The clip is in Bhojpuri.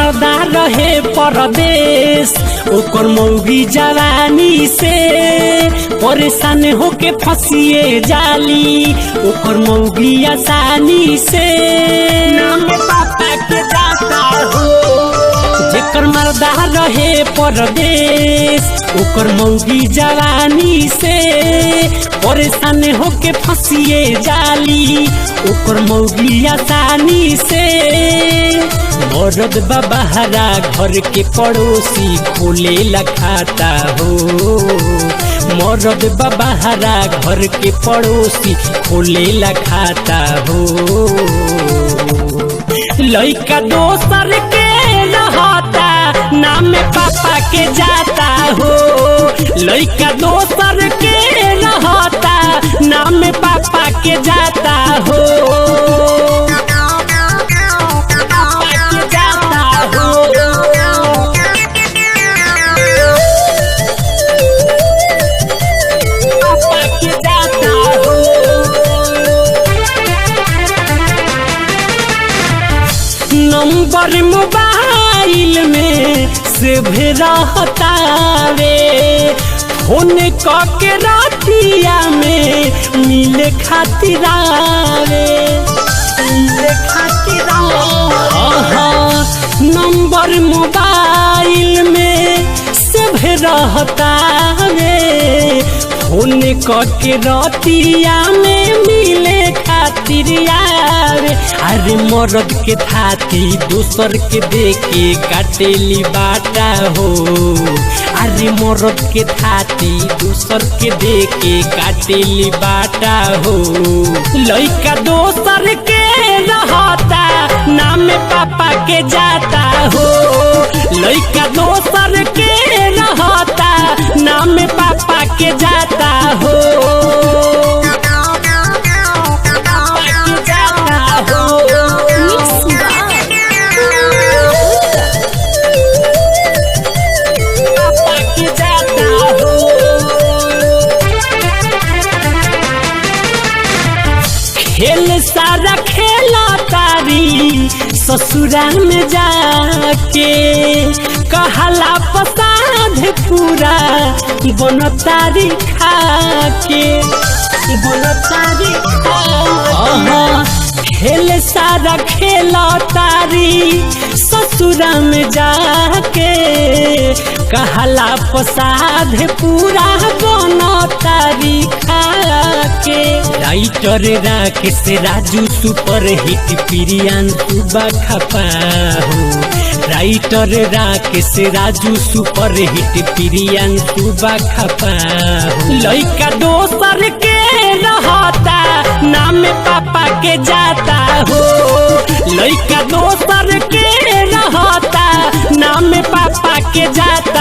मर्दा रहे परदेश ओकर मौगी जवानी से परेशान होके फंसिए जाली ओकर मौगी आसानी से नाम पापा के जाता हो जेकर मर्दा रहे परदेश ओकर मौगी जवानी से परेशान होके फंसिए जाली ओकर मौगी आसानी से मरद बबहरा घर के पड़ोसी खोले लखाता हो मरद बबहरा घर के पड़ोसी खोले लखाता हो लइका दोसर के रहता नाम पापा के जाता हो लइका दोसर के रहता नाम पापा के जाता हो नंबर मोबाइल में सेव रहता वे फोन के रातिया में मिले खातिर नंबर मोबाइल में सेव रहता वे फोन के रातिया में मिले खातिर अरे मरद के थाती दूसर के देके काटेली बाटा हो अरे मरद के थाती दूसर के देके काटेली बाटा हो लइका दोसर के रहता नाम पापा के जाता हो लइका दोसर के रहता नाम पापा के जाता हो खेल सारा खेला तारी ससुरा में जाके कहला पसाध पूरा बन तारी खाके बन तारी खेल सारा खेला तारी ससुरा में जाके कहला पसाध पूरा बन तारी खाके writer Rakesh Raju super hit Priyanshu बखपा हो writer Rakesh Raju super hit Priyanshu बखपा हो लइका दोसर के रहता नाम पापा के जाता हो लइका दोसर के रहता नाम पापा के जाता